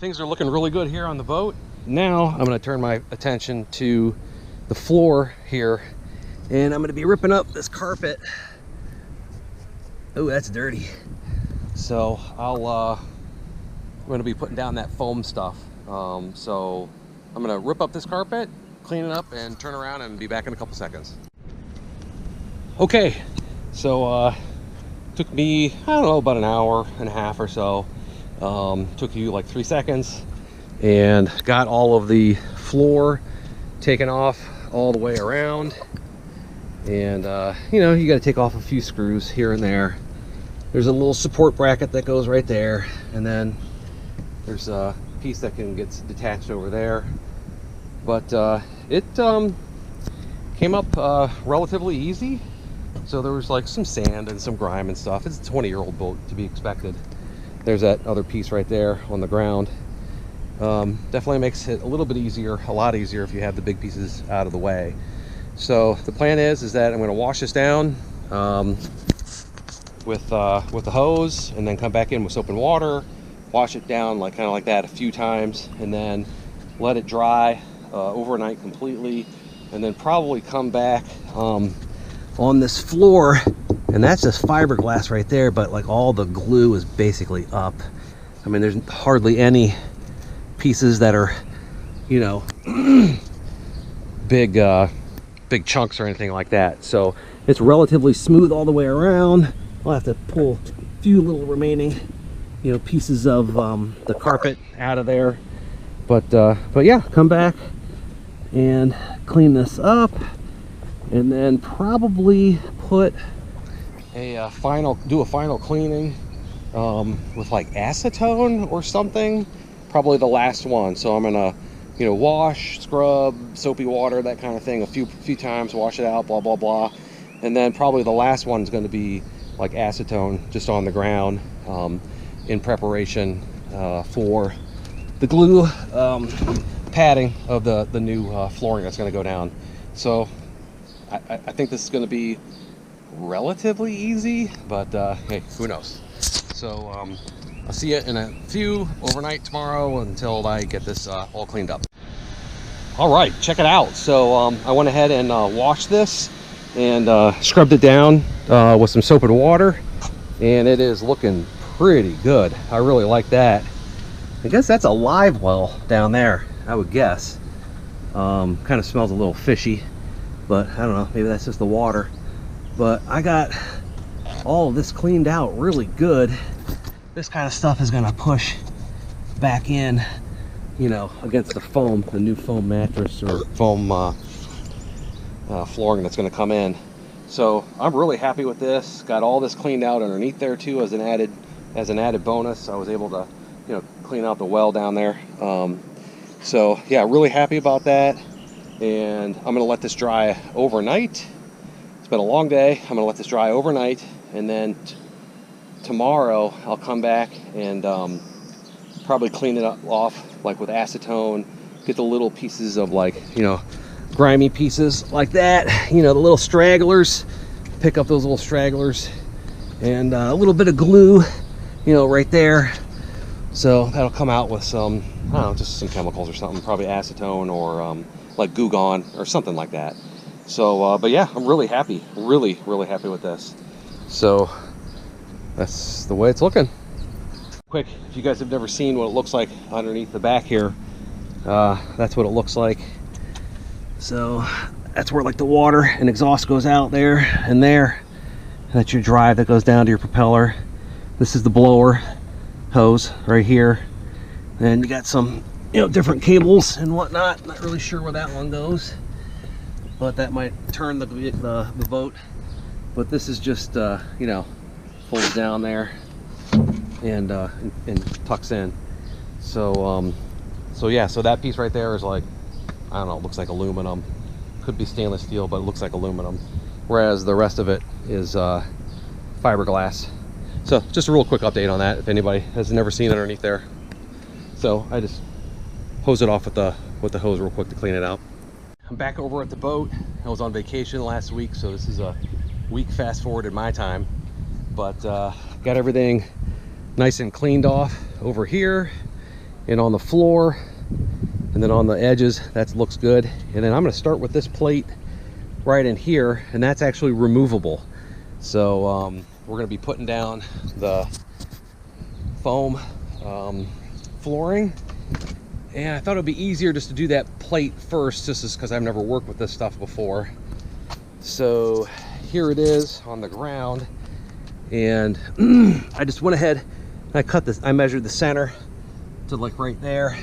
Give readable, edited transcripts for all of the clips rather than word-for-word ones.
things are looking really good here on the boat. Now I'm going to turn my attention to the floor here, and I'm going to be ripping up this carpet. Oh, that's dirty. So I'm going to be putting down that foam stuff. So I'm going to rip up this carpet, clean it up, and turn around and be back in a couple seconds. Okay, so took me, I don't know, about an hour and a half or so. Took you like 3 seconds, and got all of the floor taken off all the way around. And you know, you got to take off a few screws here and there. There's a little support bracket that goes right there, and then there's a piece that can get detached over there. But it came up relatively easy. So there was like some sand and some grime and stuff. It's a 20-year-old boat, to be expected. There's that other piece right there on the ground. Definitely makes it a little bit easier, a lot easier if you have the big pieces out of the way. So the plan is that I'm going to wash this down with the hose, and then come back in with soap and water, wash it down like kind of like that a few times, and then let it dry overnight completely, and then probably come back on this floor. And that's just fiberglass right there, but like all the glue is basically up. I mean, there's hardly any pieces that are, you know, big chunks or anything like that. So it's relatively smooth all the way around. I'll have to pull a few little remaining, you know, pieces of the carpet out of there. But yeah, come back and clean this up, and then probably put a final cleaning with like acetone or something, probably the last one. So I'm gonna, you know, wash, scrub, soapy water, that kind of thing, a few times, wash it out, blah blah blah, and then probably the last one is going to be like acetone just on the ground, in preparation for the glue padding of the new flooring that's going to go down. So I think this is going to be relatively easy, but hey, who knows. So I'll see you in a few overnight tomorrow until I get this all cleaned up. All right, check it out. So I went ahead and washed this and scrubbed it down with some soap and water, and it is looking pretty good. I really like that. I guess that's a live well down there, I would guess. Kind of smells a little fishy, but I don't know, maybe that's just the water. But I got all of this cleaned out really good. This kind of stuff is gonna push back in, you know, against the foam, the new foam mattress or foam flooring that's gonna come in. So I'm really happy with this. Got all this cleaned out underneath there too as an added bonus. I was able to, you know, clean out the well down there. So yeah, really happy about that. And I'm gonna let this dry overnight. It's been a long day. I'm gonna let this dry overnight, and then tomorrow I'll come back and probably clean it up off like with acetone, get the little pieces of, like, you know, grimy pieces like that, you know, the little stragglers, pick up those little stragglers, and a little bit of glue, you know, right there. So that'll come out with some, I don't know, just some chemicals or something, probably acetone or like Goo Gone or something like that. So but yeah, I'm really happy, really happy with this. So that's the way it's looking. Quick, if you guys have never seen what it looks like underneath the back here, that's what it looks like. So that's where like the water and exhaust goes out there and there. And that's your drive that goes down to your propeller. This is the blower hose right here. And you got some, you know, different cables and whatnot. Not really sure where that one goes, but that might turn the boat. But this is just you know, folds down there and tucks in. So so yeah, so that piece right there is like, I don't know, it looks like aluminum. Could be stainless steel, but it looks like aluminum. Whereas the rest of it is fiberglass. So just a real quick update on that if anybody has never seen underneath there. So I just hose it off with the hose real quick to clean it out. I'm back over at the boat. I was on vacation last week, so this is a week fast forward in my time. But got everything nice and cleaned off over here, and on the floor, and then on the edges, that looks good. And then I'm going to start with this plate right in here, and that's actually removable. So we're going to be putting down the foam flooring, and I thought it would be easier just to do that plate first, just because I've never worked with this stuff before. So here it is on the ground, and I just went ahead and I cut this. I measured the center to like right there,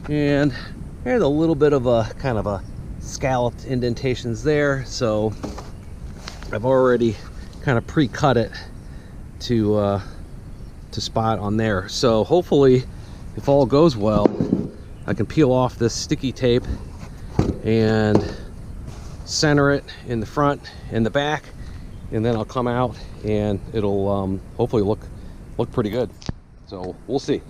and there's a little bit of a kind of a scalloped indentations there, so I've already kind of pre-cut it to spot on there. So hopefully, if all goes well, I can peel off this sticky tape and center it in the front and the back, and then I'll come out and it'll hopefully look pretty good. So we'll see.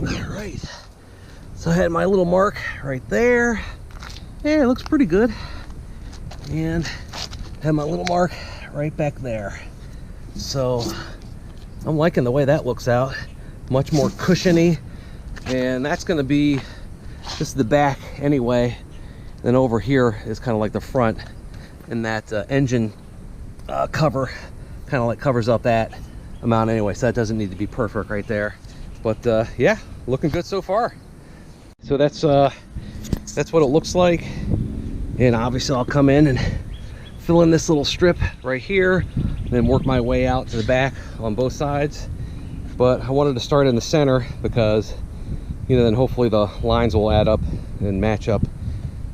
Alright, so I had my little mark right there. Yeah, it looks pretty good. And I have my little mark right back there. So I'm liking the way that looks out. Much more cushiony. And that's going to be, this is the back anyway. Then over here is kind of like the front. And that engine cover kind of like covers up that amount anyway. So that doesn't need to be perfect right there. But yeah, looking good so far. So that's what it looks like. And obviously I'll come in and fill in this little strip right here, and then work my way out to the back on both sides. But I wanted to start in the center because, you know, then hopefully the lines will add up and match up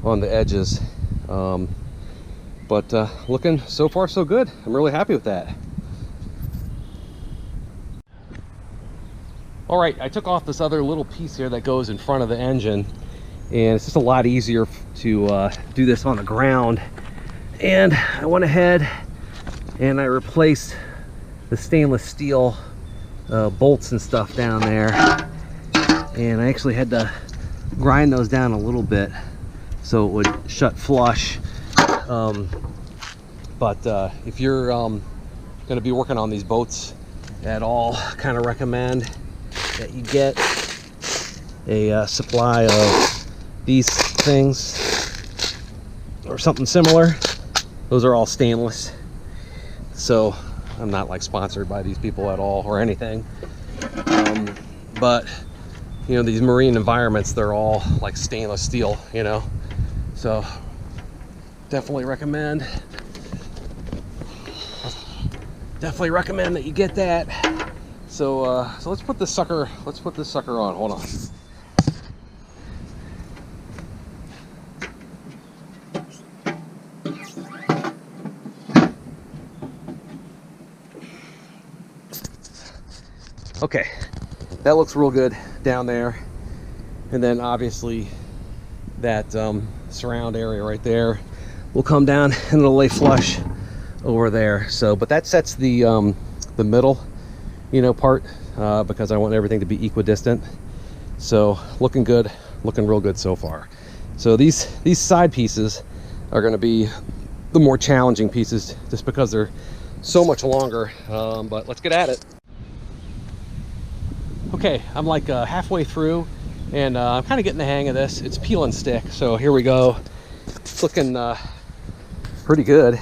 on the edges. But looking so far so good. I'm really happy with that. All right, I took off this other little piece here that goes in front of the engine, and it's just a lot easier to do this on the ground. And I went ahead and I replaced the stainless steel bolts and stuff down there, and I actually had to grind those down a little bit so it would shut flush. But if you're going to be working on these boats at all, I kind of recommend that you get a supply of these things or something similar. Those are all stainless, so I'm not like sponsored by these people at all or anything, but you know, these marine environments, they're all like stainless steel, you know, so definitely recommend that you get that. So so let's put this sucker on. Hold on. Okay, that looks real good down there, and then obviously that surround area right there will come down and it'll lay flush over there. So, but that sets the middle, you know, part because I want everything to be equidistant. So looking good, looking real good so far. So these side pieces are going to be the more challenging pieces just because they're so much longer, but let's get at it. Okay, I'm like halfway through, and I'm kind of getting the hang of this. It's peel and stick, so here we go. It's looking pretty good.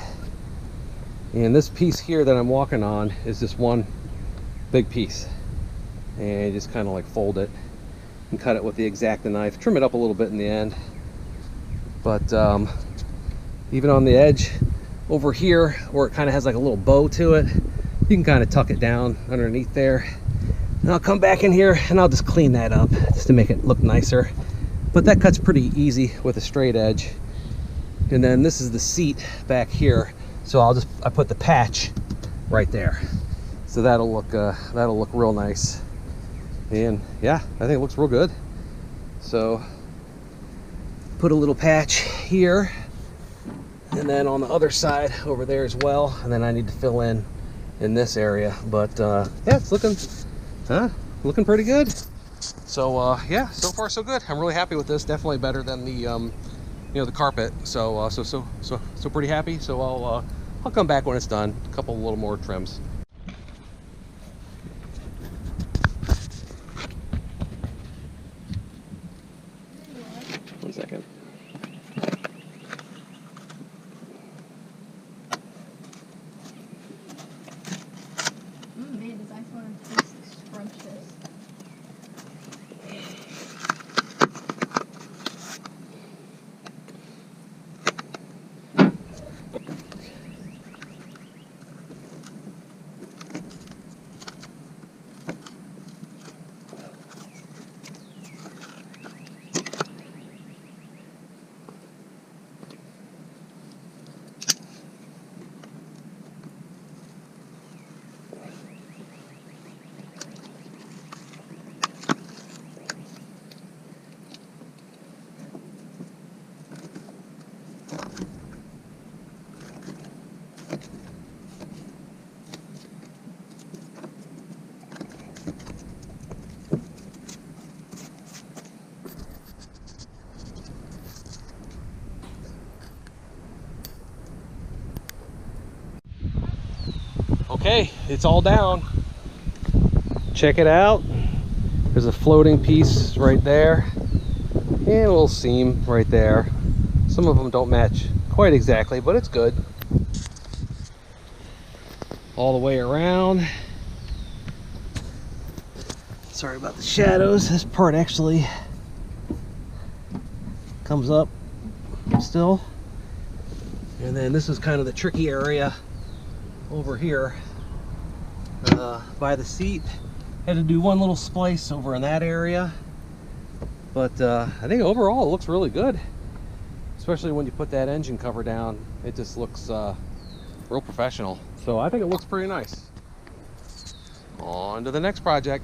And this piece here that I'm walking on is just one big piece, and you just kind of like fold it and cut it with the X-Acto knife, trim it up a little bit in the end. But even on the edge over here where it kind of has like a little bow to it, you can kind of tuck it down underneath there. And I'll come back in here and I'll just clean that up just to make it look nicer. But that cuts pretty easy with a straight edge. And then this is the seat back here, so I put the patch right there, so that'll look real nice. And yeah, I think it looks real good. So put a little patch here, and then on the other side over there as well, and then I need to fill in this area. But yeah, it's looking pretty good. So yeah, so far so good. I'm really happy with this. Definitely better than the you know, the carpet. So so pretty happy. So I'll come back when it's done. A couple little more trims. One second. Man, does iPhone taste scrumptious. Okay, it's all down. Check it out. There's a floating piece right there and a little seam right there. Some of them don't match quite exactly, but it's good. All the way around. Sorry about the shadows. This part actually comes up still. And then this is kind of the tricky area over here by the seat. Had to do one little splice over in that area, but I think overall it looks really good, especially when you put that engine cover down. It just looks real professional. So I think it looks pretty nice. On to the next project.